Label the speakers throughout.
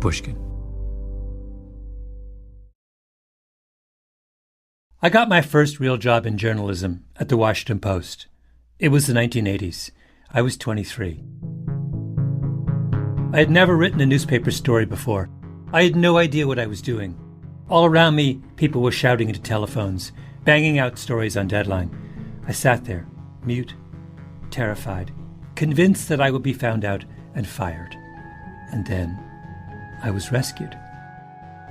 Speaker 1: Pushkin. I got my first real job in journalism at the Washington Post. It was the 1980s. I was 23. I had never written a newspaper story before. I had no idea what I was doing. All around me, people were shouting into telephones, banging out stories on deadline. I sat there, mute, terrified, convinced that I would be found out and fired. And then I was rescued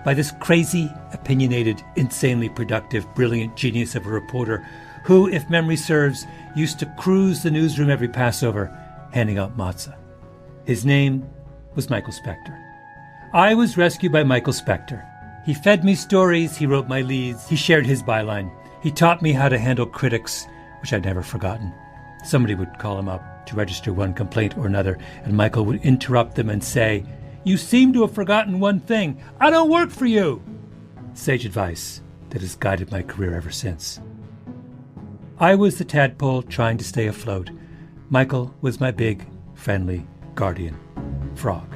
Speaker 1: by this crazy, opinionated, insanely productive, brilliant genius of a reporter who, if memory serves, used to cruise the newsroom every Passover, handing out matzah. His name was Michael Specter. I was rescued by Michael Specter. He fed me stories, he wrote my leads, he shared his byline. He taught me how to handle critics, which I'd never forgotten. Somebody would call him up to register one complaint or another, and Michael would interrupt them and say, "You seem to have forgotten one thing. I don't work for you." Sage advice that has guided my career ever since. I was the tadpole trying to stay afloat. Michael was my big, friendly guardian frog.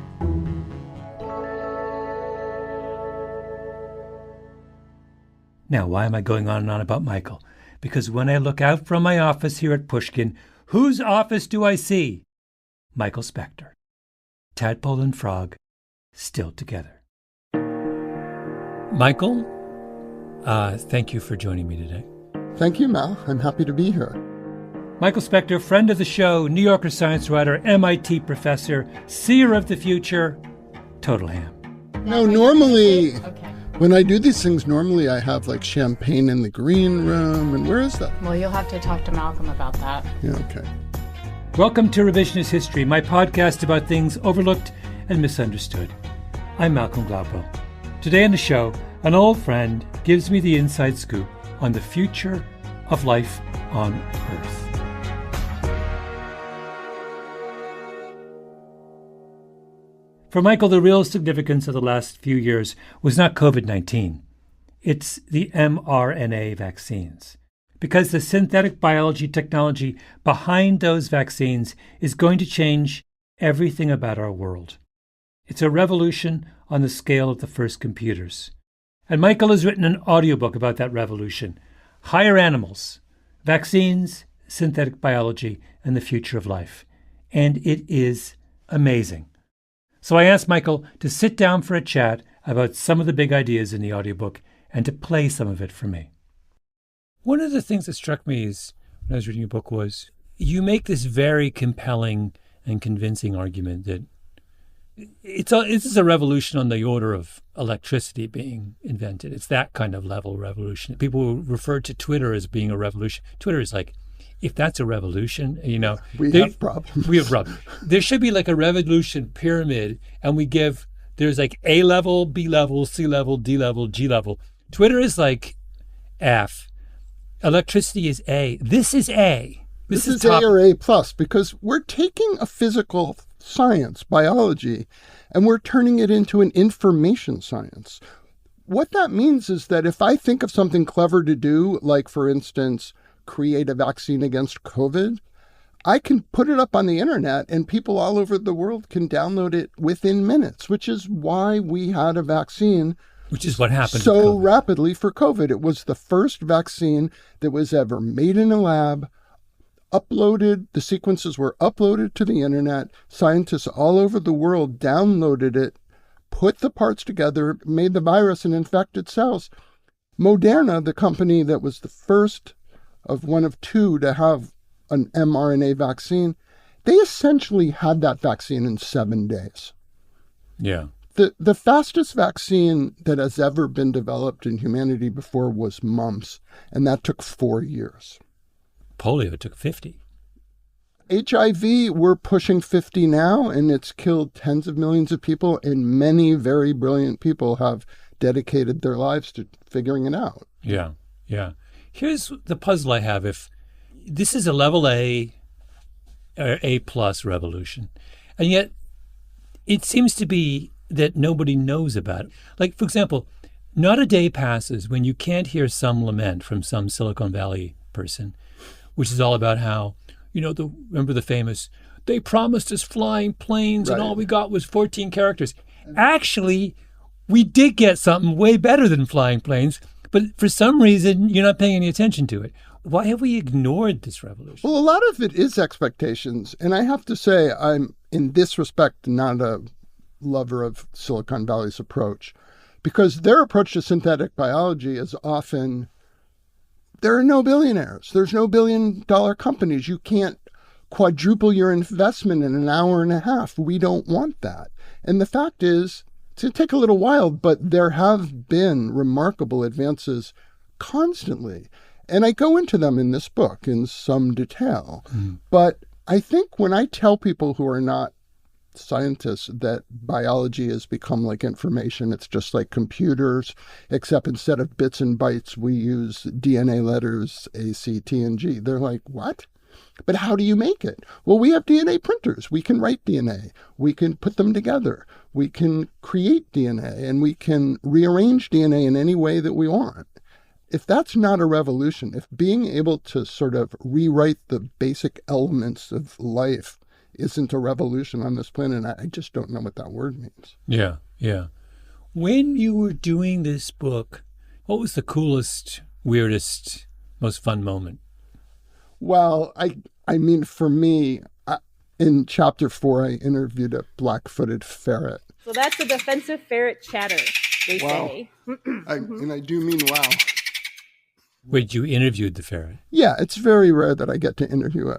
Speaker 1: Now, why am I going on and on about Michael? Because when I look out from my office here at Pushkin, whose office do I see? Michael Specter. Tadpole and frog, still together. Michael, thank you for joining me today.
Speaker 2: Thank you, Mal. I'm happy to be here.
Speaker 1: Michael Specter, friend of the show, New Yorker science writer, MIT professor, seer of the future, total ham.
Speaker 2: No, normally, when I do these things, normally I have like champagne in the green room. And where is that?
Speaker 3: Well, you'll have to talk to Malcolm about that.
Speaker 2: Yeah, okay.
Speaker 1: Welcome to Revisionist History, my podcast about things overlooked and misunderstood. I'm Malcolm Gladwell. Today on the show, an old friend gives me the inside scoop on the future of life on Earth. For Michael, the real significance of the last few years was not COVID-19. It's the mRNA vaccines. Because the synthetic biology technology behind those vaccines is going to change everything about our world. It's a revolution on the scale of the first computers. And Michael has written an audiobook about that revolution, Higher Animals, Vaccines, Synthetic Biology, and the Future of Life. And it is amazing. So I asked Michael to sit down for a chat about some of the big ideas in the audiobook and to play some of it for me. One of the things that struck me is, when I was reading your book, was you make this very compelling and convincing argument that this is a revolution on the order of electricity being invented. It's that kind of level revolution. People refer to Twitter as being a revolution. Twitter is like, if that's a revolution,
Speaker 2: we have problems.
Speaker 1: We have problems. There should be like a revolution pyramid, and there's like A level, B level, C level, D level, G level. Twitter is like F. Electricity is A. This is A.
Speaker 2: This is A or A plus, because we're taking a physical science, biology, and we're turning it into an information science. What that means is that if I think of something clever to do, like, for instance, create a vaccine against COVID, I can put it up on the internet and people all over the world can download it within minutes, which is why we had a vaccine.
Speaker 1: Which is what happened
Speaker 2: so rapidly for COVID. It was the first vaccine that was ever made in a lab, uploaded, the sequences were uploaded to the internet. Scientists all over the world downloaded it, put the parts together, made the virus and infected cells. Moderna, the company that was the first of one of two to have an mRNA vaccine, they essentially had that vaccine in 7 days.
Speaker 1: Yeah.
Speaker 2: The fastest vaccine that has ever been developed in humanity before was mumps, and that took 4 years.
Speaker 1: Polio took 50.
Speaker 2: HIV, we're pushing 50 now, and it's killed tens of millions of people, and many very brilliant people have dedicated their lives to figuring it out.
Speaker 1: Yeah, yeah. Here's the puzzle I have. If this is a level A or A plus revolution, and yet it seems to be that nobody knows about it. Like, for example, not a day passes when you can't hear some lament from some Silicon Valley person, which is all about how, remember the famous, they promised us flying planes and all we got was 14 characters. actually, we did get something way better than flying planes, but for some reason, you're not paying any attention to it. Why have we ignored this revolution?
Speaker 2: Well, a lot of it is expectations. And I have to say, I'm, in this respect, not a lover of Silicon Valley's approach, because their approach to synthetic biology is often, there are no billionaires. There's no billion-dollar companies. You can't quadruple your investment in an hour and a half. We don't want that. And the fact is, it's going to take a little while, but there have been remarkable advances constantly. And I go into them in this book in some detail. But I think when I tell people who are not scientists that biology has become like information, it's just like computers, except instead of bits and bytes, we use DNA letters, A, C, T, and G. They're like, what? But how do you make it? Well, we have DNA printers. We can write DNA. We can put them together. We can create DNA, and we can rearrange DNA in any way that we want. If that's not a revolution, if being able to sort of rewrite the basic elements of life isn't a revolution on this planet, I just don't know what that word means.
Speaker 1: Yeah, yeah. When you were doing this book, what was the coolest, weirdest, most fun moment?
Speaker 2: Well, I mean, for me, in chapter 4, I interviewed a black-footed ferret.
Speaker 4: So that's a defensive ferret chatter, they say.
Speaker 2: And I do mean wow.
Speaker 1: Wait, you interviewed the ferret?
Speaker 2: Yeah, it's very rare that I get to interview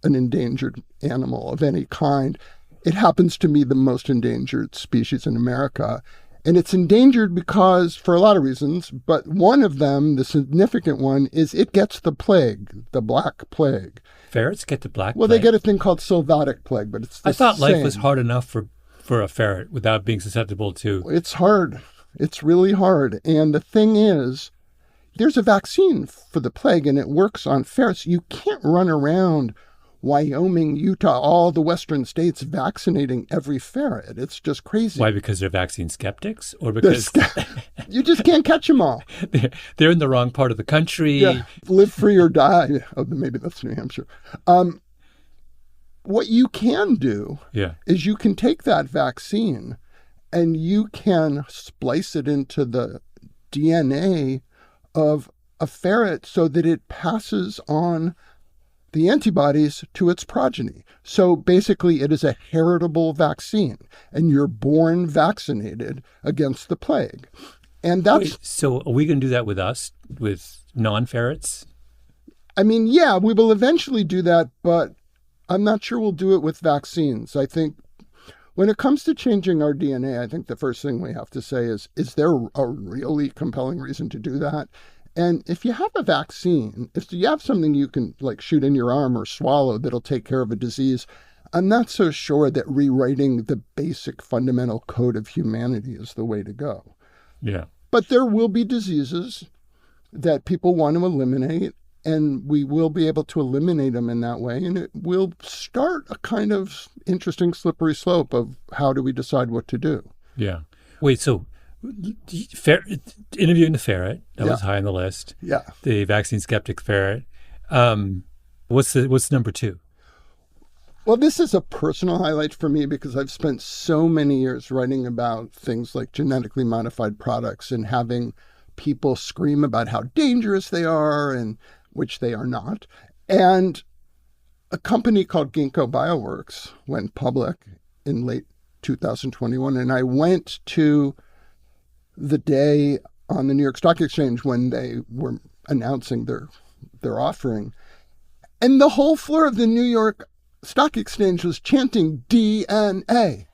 Speaker 2: an endangered animal of any kind. It happens to be the most endangered species in America. And it's endangered because, for a lot of reasons, but one of them, the significant one, is it gets the plague, the black plague.
Speaker 1: Ferrets get the black plague?
Speaker 2: Well, they get a thing called sylvatic plague, but it's the
Speaker 1: I thought
Speaker 2: same.
Speaker 1: life was hard enough for a ferret without being susceptible to...
Speaker 2: It's hard. It's really hard. And the thing is, there's a vaccine for the plague, and it works on ferrets. You can't run around Wyoming, Utah, all the western states vaccinating every ferret. It's just crazy.
Speaker 1: Why? Because they're vaccine skeptics? Or because...
Speaker 2: You just can't catch them all.
Speaker 1: They're in the wrong part of the country.
Speaker 2: Yeah. Live free or die. Oh, maybe that's New Hampshire. What you can do is you can take that vaccine and you can splice it into the DNA of a ferret so that it passes on the antibodies to its progeny. So basically it is a heritable vaccine and you're born vaccinated against the plague. And that's...
Speaker 1: Wait, so are we going to do that with us, with non-ferrets?
Speaker 2: I mean, yeah, we will eventually do that, but I'm not sure we'll do it with vaccines. I think when it comes to changing our DNA, I think the first thing we have to say is there a really compelling reason to do that? And if you have a vaccine, if you have something you can like shoot in your arm or swallow that'll take care of a disease, I'm not so sure that rewriting the basic fundamental code of humanity is the way to go.
Speaker 1: Yeah.
Speaker 2: But there will be diseases that people want to eliminate, and we will be able to eliminate them in that way. And it will start a kind of interesting slippery slope of how do we decide what to do.
Speaker 1: Yeah. Wait, so interviewing the ferret, that was high on the list.
Speaker 2: Yeah.
Speaker 1: The vaccine skeptic ferret. What's number 2?
Speaker 2: Well, this is a personal highlight for me because I've spent so many years writing about things like genetically modified products and having people scream about how dangerous they are, and which they are not. And a company called Ginkgo Bioworks went public in late 2021, and I went to the day on the New York Stock Exchange when they were announcing their offering. And the whole floor of the New York Stock Exchange was chanting DNA,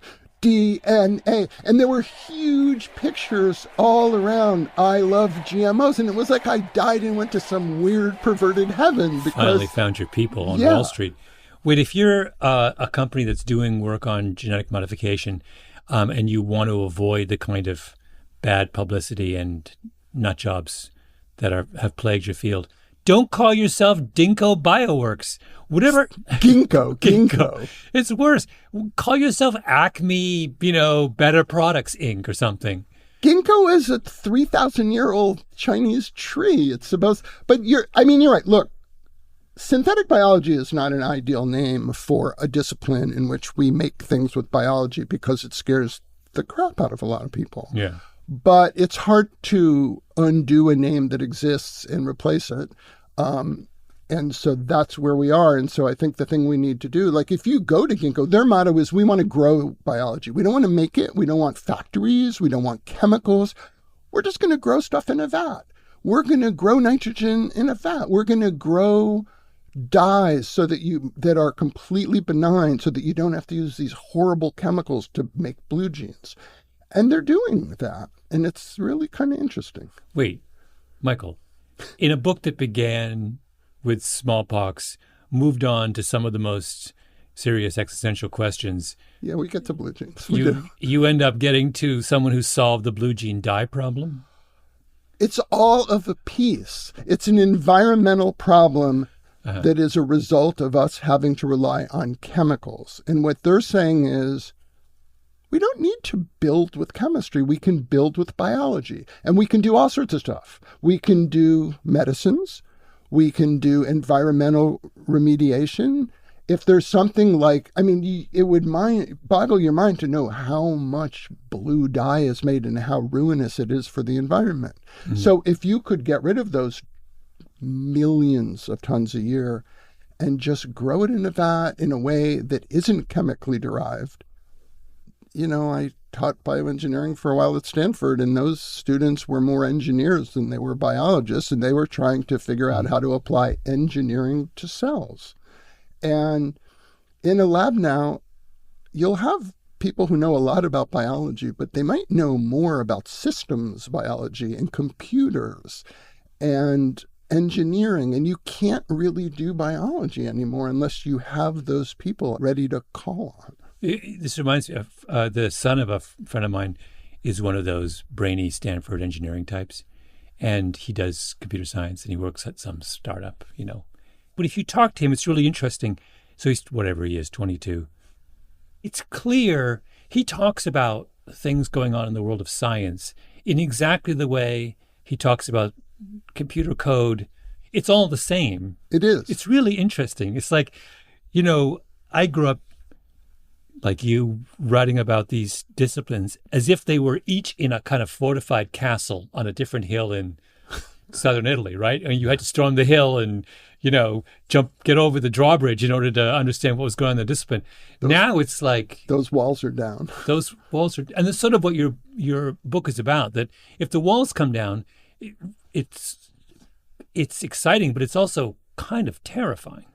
Speaker 2: DNA. And there were huge pictures all around, I love GMOs. And it was like I died and went to some weird perverted heaven. Because
Speaker 1: finally found your people on Wall Street. Wait, if you're a company that's doing work on genetic modification and you want to avoid the kind of bad publicity and nut jobs that have plagued your field, don't call yourself Ginkgo Bioworks. Whatever.
Speaker 2: Ginkgo.
Speaker 1: It's worse. Call yourself Acme, Better Products Inc. or something.
Speaker 2: Ginkgo is a 3,000-year-old Chinese tree. It's supposed, but you're right. Look, synthetic biology is not an ideal name for a discipline in which we make things with biology because it scares the crap out of a lot of people.
Speaker 1: Yeah.
Speaker 2: But it's hard to undo a name that exists and replace it. And so that's where we are. And so I think the thing we need to do, like if you go to Ginkgo, their motto is we want to grow biology. We don't want to make it. We don't want factories. We don't want chemicals. We're just going to grow stuff in a vat. We're going to grow nitrogen in a vat. We're going to grow dyes that are completely benign so that you don't have to use these horrible chemicals to make blue jeans. And they're doing that. And it's really kind of interesting.
Speaker 1: Wait, Michael, in a book that began with smallpox, moved on to some of the most serious existential questions.
Speaker 2: Yeah, we get to blue jeans.
Speaker 1: You end up getting to someone who solved the blue jean dye problem?
Speaker 2: It's all of a piece. It's an environmental problem that is a result of us having to rely on chemicals. And what they're saying is, we don't need to build with chemistry. We can build with biology. And we can do all sorts of stuff. We can do medicines. We can do environmental remediation. If there's something like, it would boggle your mind to know how much blue dye is made and how ruinous it is for the environment. Mm-hmm. So if you could get rid of those millions of tons a year and just grow it in a vat in a way that isn't chemically derived. I taught bioengineering for a while at Stanford, and those students were more engineers than they were biologists, and they were trying to figure out how to apply engineering to cells. And in a lab now, you'll have people who know a lot about biology, but they might know more about systems biology and computers and engineering, and you can't really do biology anymore unless you have those people ready to call on.
Speaker 1: This reminds me of the son of a friend of mine is one of those brainy Stanford engineering types, and he does computer science, and he works at some startup, But if you talk to him, it's really interesting. So he's, whatever he is, 22. It's clear he talks about things going on in the world of science in exactly the way he talks about computer code. It's all the same.
Speaker 2: It is.
Speaker 1: It's really interesting. It's like, I grew up like you writing about these disciplines as if they were each in a kind of fortified castle on a different hill in southern Italy, right? And you had to storm the hill and, get over the drawbridge in order to understand what was going on in the discipline. Now it's like...
Speaker 2: Those walls are down.
Speaker 1: Those walls are... And that's sort of what your book is about, that if the walls come down, it's exciting, but it's also kind of terrifying.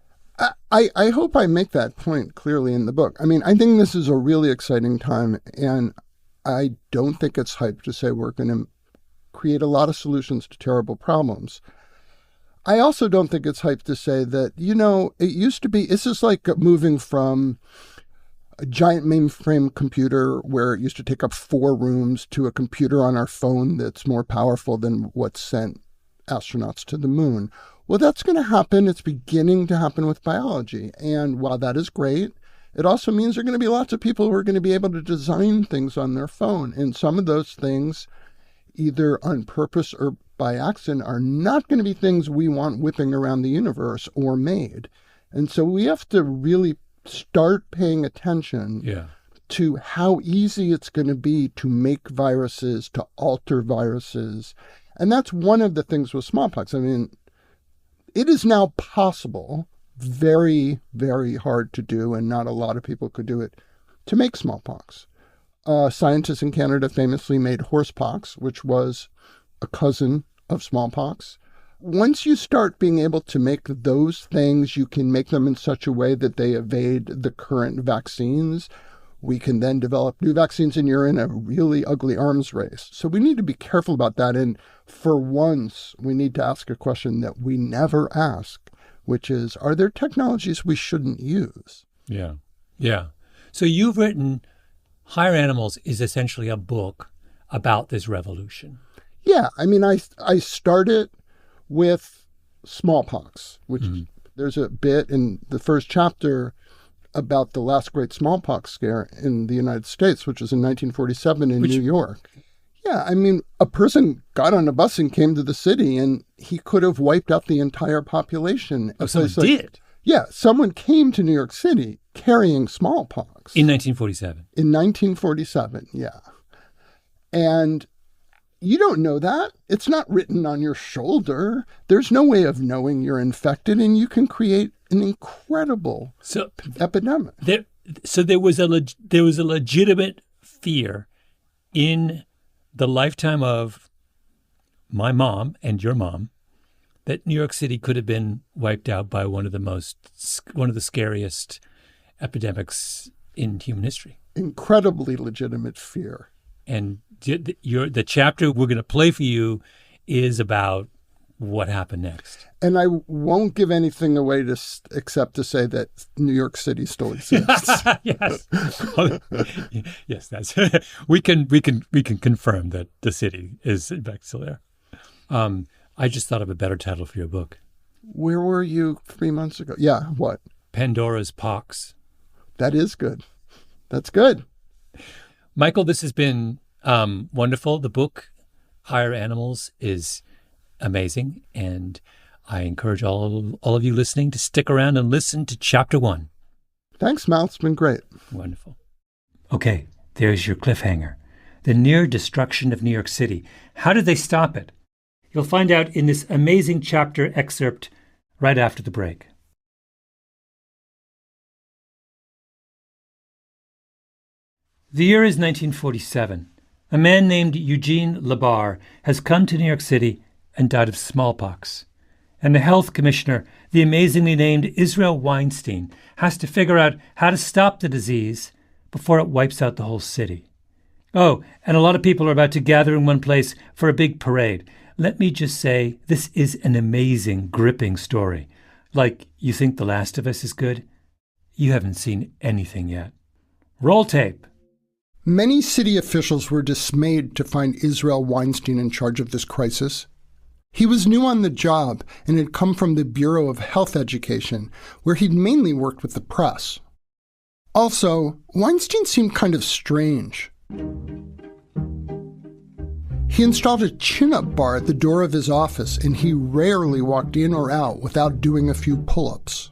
Speaker 2: I hope I make that point clearly in the book. I think this is a really exciting time, and I don't think it's hype to say we're going to create a lot of solutions to terrible problems. I also don't think it's hype to say that, it used to be, it's just like moving from a giant mainframe computer where it used to take up 4 rooms to a computer on our phone that's more powerful than what sent astronauts to the moon. Well, that's going to happen. It's beginning to happen with biology. And while that is great, it also means there are going to be lots of people who are going to be able to design things on their phone. And some of those things, either on purpose or by accident, are not going to be things we want whipping around the universe or made. And so we have to really start paying attention to how easy it's going to be to make viruses, to alter viruses. And that's one of the things with smallpox. It is now possible, very, very hard to do, and not a lot of people could do it, to make smallpox. Scientists in Canada famously made horsepox, which was a cousin of smallpox. Once you start being able to make those things, you can make them in such a way that they evade the current vaccines. We can then develop new vaccines, and you're in a really ugly arms race. So we need to be careful about that. And for once, we need to ask a question that we never ask, which is, are there technologies we shouldn't use?
Speaker 1: Yeah. Yeah. So you've written Higher Animals is essentially a book about this revolution.
Speaker 2: Yeah. I started with smallpox, which there's a bit in the first chapter about the last great smallpox scare in the United States, which was in 1947 in New York. Yeah, a person got on a bus and came to the city, and he could have wiped out the entire population.
Speaker 1: Oh, someone did?
Speaker 2: Yeah, someone came to New York City carrying smallpox.
Speaker 1: In 1947.
Speaker 2: In 1947, yeah. And you don't know that. It's not written on your shoulder. There's no way of knowing you're infected, and you can create an incredible epidemic.
Speaker 1: There was a legitimate fear in the lifetime of my mom and your mom that New York City could have been wiped out by one of the scariest epidemics in human history.
Speaker 2: Incredibly legitimate fear.
Speaker 1: And the chapter we're going to play for you is about what happened next.
Speaker 2: And I won't give anything away except to say that New York City still exists.
Speaker 1: Yes, yes, that's we can confirm that the city is in fact still there. I just thought of a better title for your book.
Speaker 2: Where were you 3 months ago? Yeah, what?
Speaker 1: Pandora's Pox.
Speaker 2: That is good. That's good.
Speaker 1: Michael, this has been wonderful. The book, Higher Animals, is amazing. And I encourage all of you listening to stick around and listen to Chapter 1.
Speaker 2: Thanks, Mal. It's been great.
Speaker 1: Wonderful. Okay, there's your cliffhanger. The near destruction of New York City. How did they stop it? You'll find out in this amazing chapter excerpt right after the break. The year is 1947. A man named Eugene Labar has come to New York City and died of smallpox. And the health commissioner, the amazingly named Israel Weinstein, has to figure out how to stop the disease before it wipes out the whole city. Oh, and a lot of people are about to gather in one place for a big parade. Let me just say, this is an amazing, gripping story. Like, you think The Last of Us is good? You haven't seen anything yet. Roll tape.
Speaker 2: Many city officials were dismayed to find Israel Weinstein in charge of this crisis. He was new on the job and had come from the Bureau of Health Education, where he'd mainly worked with the press. Also, Weinstein seemed kind of strange. He installed a chin-up bar at the door of his office, and he rarely walked in or out without doing a few pull-ups.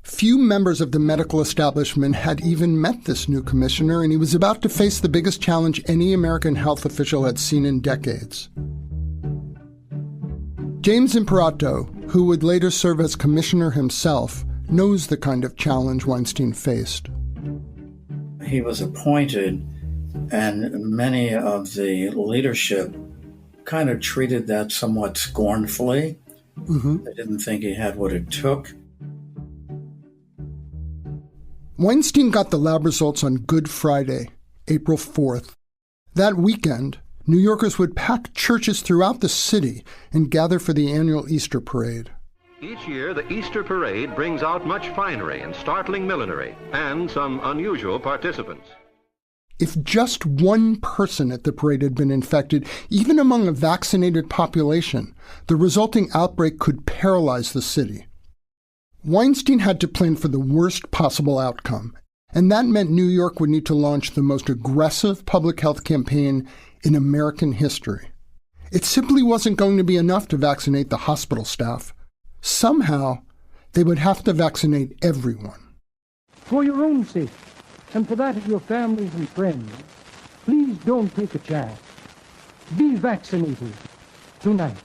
Speaker 2: Few members of the medical establishment had even met this new commissioner, and he was about to face the biggest challenge any American health official had seen in decades. James Imperato, who would later serve as commissioner himself, knows the kind of challenge Weinstein faced.
Speaker 5: He was appointed, and many of the leadership kind of treated that somewhat scornfully. They didn't think he had what it took.
Speaker 2: Weinstein got the lab results on Good Friday, April 4th. That weekend, New Yorkers would pack churches throughout the city and gather for the annual Easter parade.
Speaker 6: Each year, the Easter parade brings out much finery and startling millinery, and some unusual participants.
Speaker 2: If just one person at the parade had been infected, even among a vaccinated population, the resulting outbreak could paralyze the city. Weinstein had to plan for the worst possible outcome, and that meant New York would need to launch the most aggressive public health campaign in American history. It simply wasn't going to be enough to vaccinate the hospital staff. Somehow, they would have to vaccinate everyone.
Speaker 7: For your own sake, and for that of your families and friends, please don't take a chance. Be vaccinated tonight.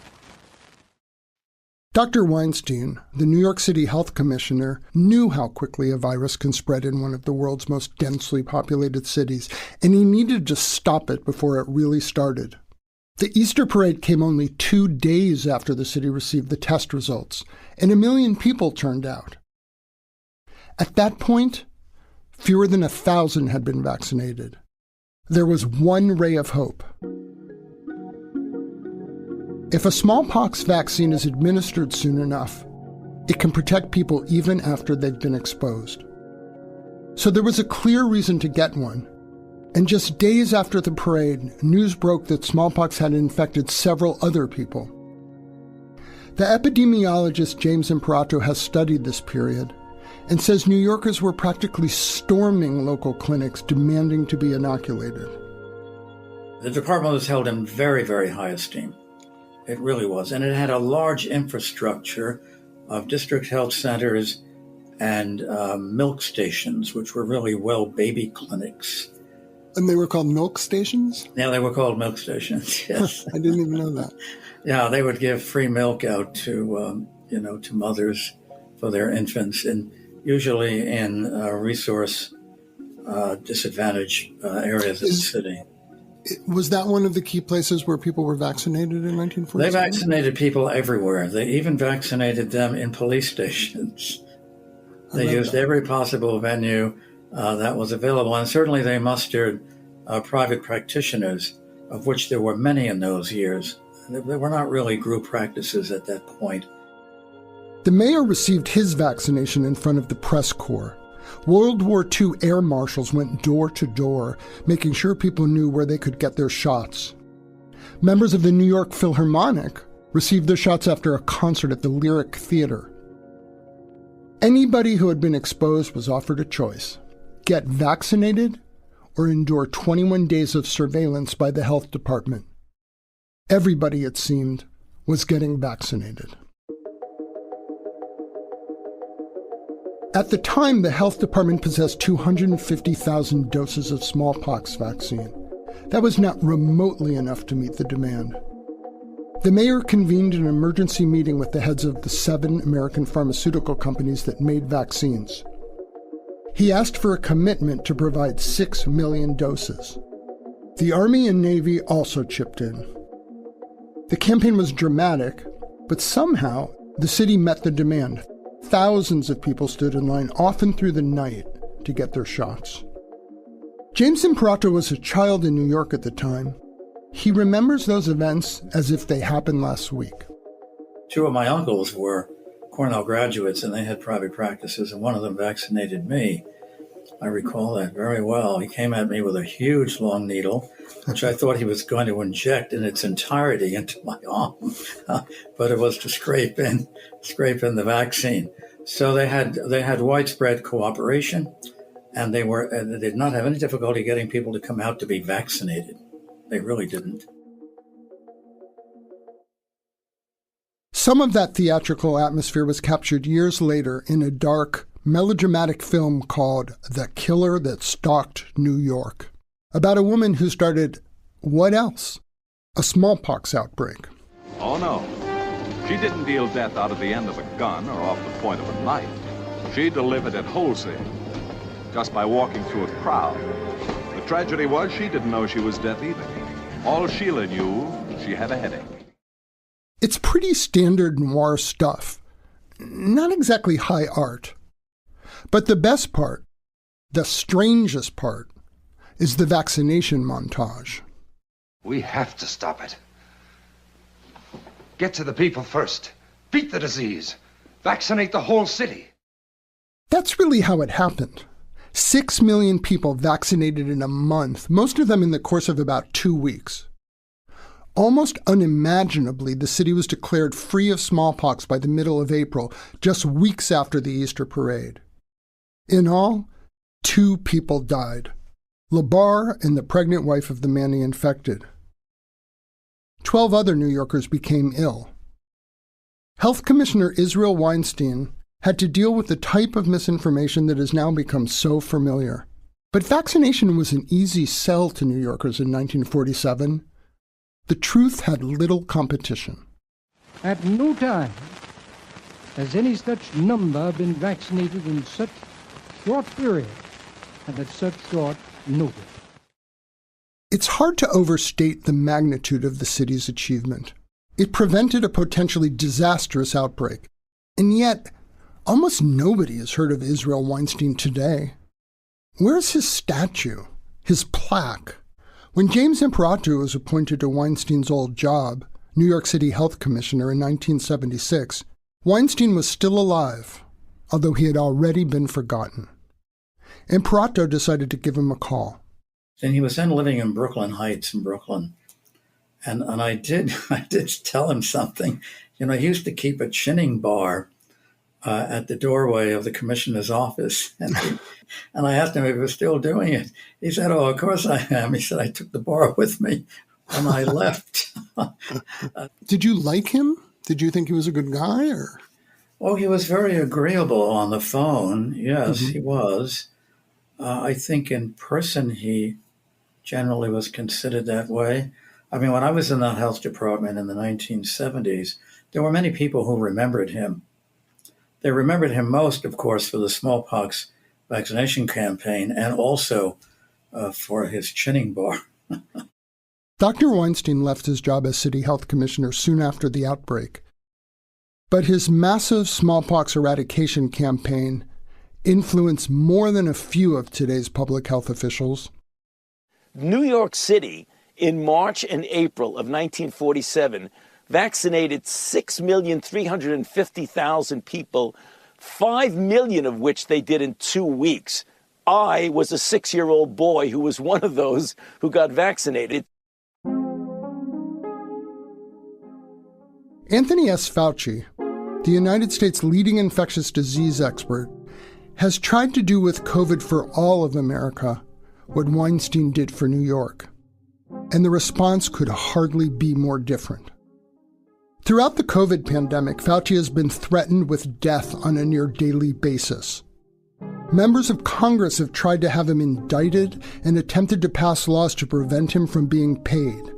Speaker 2: Dr. Weinstein, the New York City Health Commissioner, knew how quickly a virus can spread in one of the world's most densely populated cities, and he needed to stop it before it really started. The Easter parade came only 2 days after the city received the test results, and 1 million people turned out. At that point, fewer than 1,000 had been vaccinated. There was one ray of hope. If a smallpox vaccine is administered soon enough, it can protect people even after they've been exposed. So there was a clear reason to get one. And just days after the parade, news broke that smallpox had infected several other people. The epidemiologist James Imperato has studied this period and says New Yorkers were practically storming local clinics demanding to be inoculated.
Speaker 5: The department was held in very, very high esteem. It really was. And it had a large infrastructure of district health centers and milk stations, which were really baby clinics.
Speaker 2: And they were called milk stations?
Speaker 5: Yeah, they were called milk stations, yes.
Speaker 2: I didn't even know that.
Speaker 5: Yeah, they would give free milk out to, to mothers for their infants, and usually in resource disadvantaged areas of the city.
Speaker 2: Was that one of the key places where people were vaccinated in 1947?
Speaker 5: They vaccinated people everywhere. They even vaccinated them in police stations. They used every possible venue that was available, and certainly they mustered private practitioners, of which there were many in those years. They were not really group practices at that point.
Speaker 2: The mayor received his vaccination in front of the press corps. World War II air marshals went door to door, making sure people knew where they could get their shots. Members of the New York Philharmonic received their shots after a concert at the Lyric Theater. Anybody who had been exposed was offered a choice: get vaccinated or endure 21 days of surveillance by the health department. Everybody, it seemed, was getting vaccinated. At the time, the health department possessed 250,000 doses of smallpox vaccine. That was not remotely enough to meet the demand. The mayor convened an emergency meeting with the heads of the 7 American pharmaceutical companies that made vaccines. He asked for a commitment to provide 6 million doses. The Army and Navy also chipped in. The campaign was dramatic, but somehow the city met the demand. Thousands of people stood in line, often through the night, to get their shots. James Imperato was a child in New York at the time. He remembers those events as if they happened last week.
Speaker 5: 2 of my uncles were Cornell graduates, and they had private practices, and one of them vaccinated me. I recall that very well. He came at me with a huge long needle, which I thought he was going to inject in its entirety into my arm, but it was to scrape in the vaccine. So they had widespread cooperation, and they did not have any difficulty getting people to come out to be vaccinated. They really didn't.
Speaker 2: Some of that theatrical atmosphere was captured years later in a dark, melodramatic film called The Killer That Stalked New York, about a woman who started, what else? A smallpox outbreak.
Speaker 8: Oh, no. She didn't deal death out of the end of a gun or off the point of a knife. She delivered it wholesale, just by walking through a crowd. The tragedy was she didn't know she was deaf either. All Sheila knew, she had a headache.
Speaker 2: It's pretty standard noir stuff. Not exactly high art. But the best part, the strangest part, is the vaccination montage.
Speaker 9: We have to stop it. Get to the people first. Beat the disease. Vaccinate the whole city.
Speaker 2: That's really how it happened. 6 million people vaccinated in a month, most of them in the course of about 2 weeks. Almost unimaginably, the city was declared free of smallpox by the middle of April, just weeks after the Easter parade. In all, 2 people died, Labar and the pregnant wife of the man he infected. 12 other New Yorkers became ill. Health Commissioner Israel Weinstein had to deal with the type of misinformation that has now become so familiar. But vaccination was an easy sell to New Yorkers in 1947. The truth had little competition.
Speaker 7: At no time has any such number been vaccinated in such short period and at such short notice.
Speaker 2: It's hard to overstate the magnitude of the city's achievement. It prevented a potentially disastrous outbreak. And yet, almost nobody has heard of Israel Weinstein today. Where's his statue, his plaque? When James Imperato was appointed to Weinstein's old job, New York City Health Commissioner, in 1976, Weinstein was still alive, although he had already been forgotten. Imperato decided to give him a call.
Speaker 5: And he was then living in Brooklyn Heights in Brooklyn. And I did tell him something. He used to keep a chinning bar at the doorway of the commissioner's office. And I asked him if he was still doing it. He said, "Oh, of course I am." He said, "I took the bar with me when I left."
Speaker 2: Did you like him? Did you think he was a good guy? Or?
Speaker 5: Oh, he was very agreeable on the phone. Yes, he was. I think in person he generally was considered that way. I mean, when I was in the health department in the 1970s, there were many people who remembered him. They remembered him most, of course, for the smallpox vaccination campaign and also for his chinning bar.
Speaker 2: Dr. Weinstein left his job as city health commissioner soon after the outbreak. But his massive smallpox eradication campaign influenced more than a few of today's public health officials.
Speaker 10: New York City, in March and April of 1947, vaccinated 6,350,000 people, 5 million of which they did in 2 weeks. I was a 6-year-old boy who was one of those who got vaccinated.
Speaker 2: Anthony S. Fauci, the United States' leading infectious disease expert, has tried to do with COVID for all of America what Weinstein did for New York. And the response could hardly be more different. Throughout the COVID pandemic, Fauci has been threatened with death on a near daily basis. Members of Congress have tried to have him indicted and attempted to pass laws to prevent him from being paid.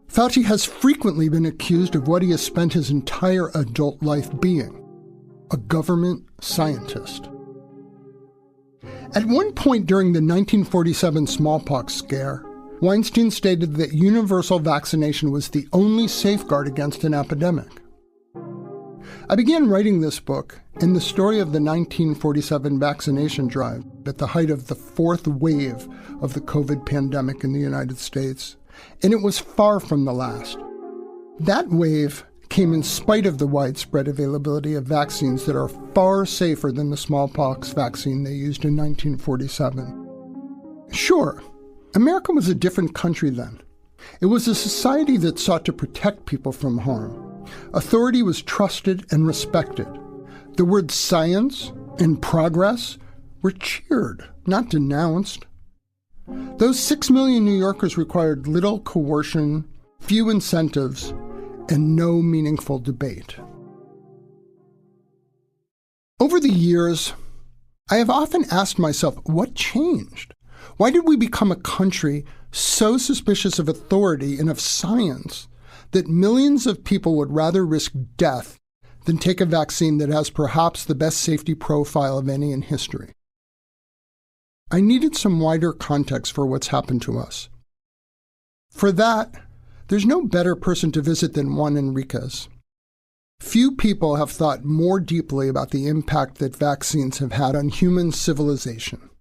Speaker 2: Fauci has frequently been accused of what he has spent his entire adult life being, a government scientist. At one point during the 1947 smallpox scare, Weinstein stated that universal vaccination was the only safeguard against an epidemic. I began writing this book in the story of the 1947 vaccination drive at the height of the fourth wave of the COVID pandemic in the United States, and it was far from the last. That wave came in spite of the widespread availability of vaccines that are far safer than the smallpox vaccine they used in 1947. Sure, America was a different country then. It was a society that sought to protect people from harm. Authority was trusted and respected. The words science and progress were cheered, not denounced. Those 6 million New Yorkers required little coercion, few incentives, and no meaningful debate. Over the years, I have often asked myself, what changed? Why did we become a country so suspicious of authority and of science that millions of people would rather risk death than take a vaccine that has perhaps the best safety profile of any in history? I needed some wider context for what's happened to us. For that, there's no better person to visit than Juan Enriquez. Few people have thought more deeply about the impact that vaccines have had on human civilization.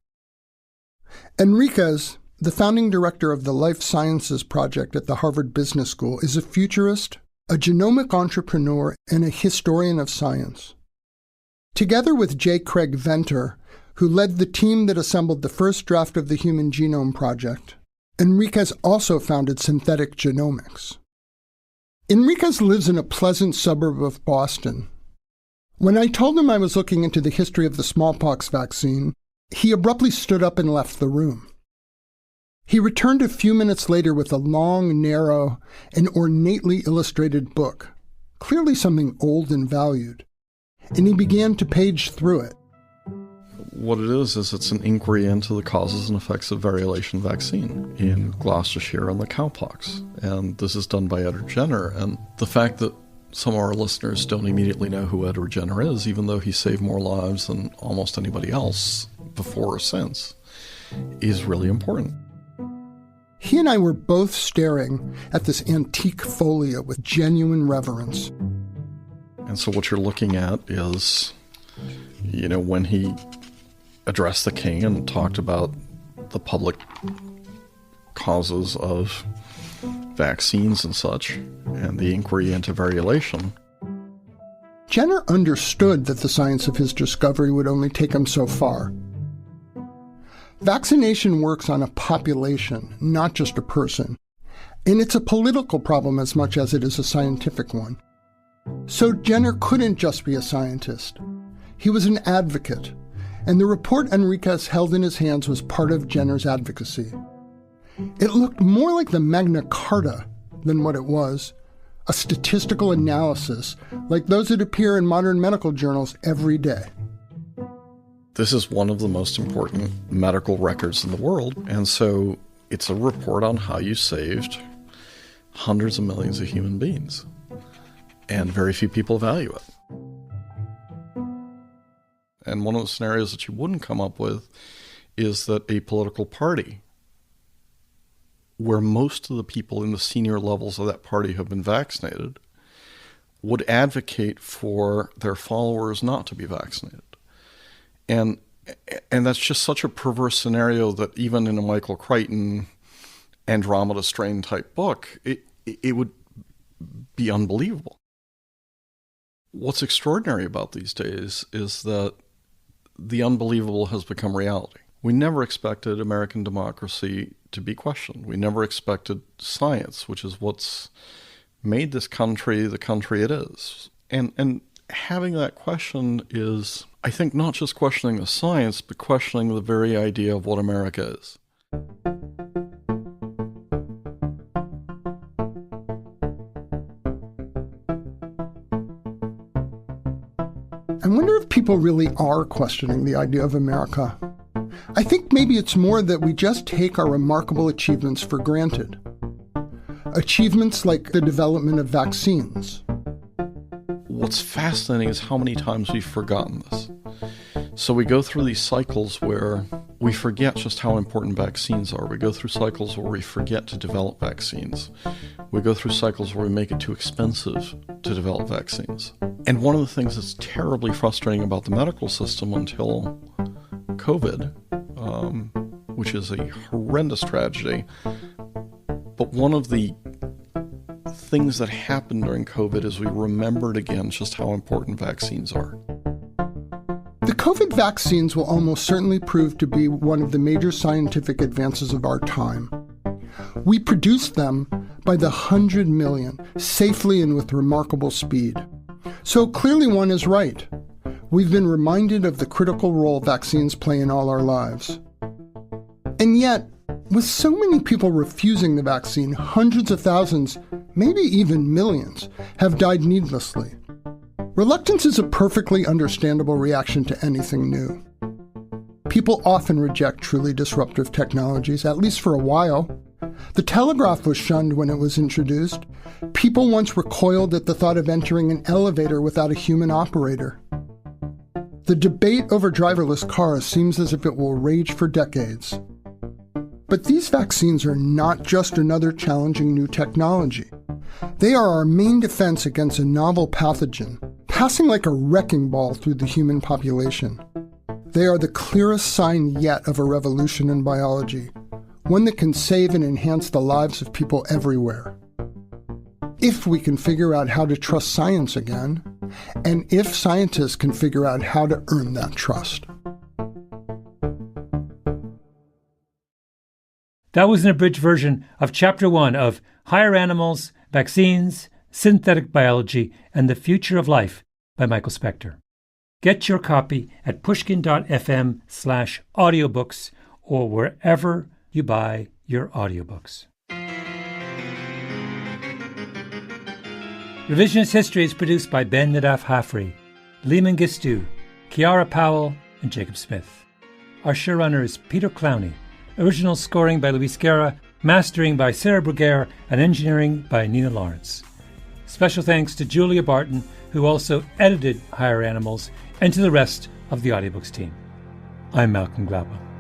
Speaker 2: Enriquez, the founding director of the Life Sciences Project at the Harvard Business School, is a futurist, a genomic entrepreneur, and a historian of science. Together with J. Craig Venter, who led the team that assembled the first draft of the Human Genome Project, Enriquez also founded Synthetic Genomics. Enriquez lives in a pleasant suburb of Boston. When I told him I was looking into the history of the smallpox vaccine, he abruptly stood up and left the room. He returned a few minutes later with a long, narrow, and ornately illustrated book, clearly something old and valued, and he began to page through it.
Speaker 11: What it is it's an inquiry into the causes and effects of variolation vaccine in Gloucestershire and the cowpox. And this is done by Edward Jenner. And the fact that some of our listeners don't immediately know who Edward Jenner is, even though he saved more lives than almost anybody else before or since, is really important.
Speaker 2: He and I were both staring at this antique folio with genuine reverence.
Speaker 11: And so what you're looking at is, when he addressed the king and talked about the public causes of vaccines and such, and the inquiry into variolation.
Speaker 2: Jenner understood that the science of his discovery would only take him so far. Vaccination works on a population, not just a person, and it's a political problem as much as it is a scientific one. So Jenner couldn't just be a scientist. He was an advocate, and the report Enriquez held in his hands was part of Jenner's advocacy. It looked more like the Magna Carta than what it was, a statistical analysis like those that appear in modern medical journals every day.
Speaker 11: This is one of the most important medical records in the world, and so it's a report on how you saved hundreds of millions of human beings. And very few people value it. And one of the scenarios that you wouldn't come up with is that a political party, where most of the people in the senior levels of that party have been vaccinated, would advocate for their followers not to be vaccinated. And that's just such a perverse scenario that even in a Michael Crichton Andromeda Strain type book, it would be unbelievable. What's extraordinary about these days is that the unbelievable has become reality. We never expected American democracy to be questioned. We never expected science, which is what's made this country the country it is. And having that question is, I think, not just questioning the science, but questioning the very idea of what America is.
Speaker 2: I wonder if people really are questioning the idea of America. I think maybe it's more that we just take our remarkable achievements for granted. Achievements like the development of vaccines.
Speaker 11: What's fascinating is how many times we've forgotten this. So we go through these cycles where we forget just how important vaccines are. We go through cycles where we forget to develop vaccines. We go through cycles where we make it too expensive to develop vaccines. And one of the things that's terribly frustrating about the medical system until COVID, which is a horrendous tragedy, but one of the things that happened during COVID is we remembered again just how important vaccines are.
Speaker 2: The COVID vaccines will almost certainly prove to be one of the major scientific advances of our time. We produced them by the 100 million, safely and with remarkable speed. So clearly one is right. We've been reminded of the critical role vaccines play in all our lives. And yet, with so many people refusing the vaccine, hundreds of thousands, maybe even millions, have died needlessly. Reluctance is a perfectly understandable reaction to anything new. People often reject truly disruptive technologies, at least for a while. The telegraph was shunned when it was introduced. People once recoiled at the thought of entering an elevator without a human operator. The debate over driverless cars seems as if it will rage for decades. But these vaccines are not just another challenging new technology. They are our main defense against a novel pathogen, passing like a wrecking ball through the human population. They are the clearest sign yet of a revolution in biology, one that can save and enhance the lives of people everywhere. If we can figure out how to trust science again, and if scientists can figure out how to earn that trust.
Speaker 1: That was an abridged version of Chapter 1 of Higher Animals, Vaccines, Synthetic Biology, and the Future of Life by Michael Specter. Get your copy at pushkin.fm/audiobooks or wherever you buy your audiobooks. Revisionist History is produced by Ben Nadaf Hafri, Lehman Gistu, Kiara Powell, and Jacob Smith. Our showrunner is Peter Clowney. Original scoring by Luis Guerra, mastering by Sarah Bruguer, and engineering by Nina Lawrence. Special thanks to Julia Barton, who also edited Higher Animals, and to the rest of the audiobooks team. I'm Malcolm Gladwell.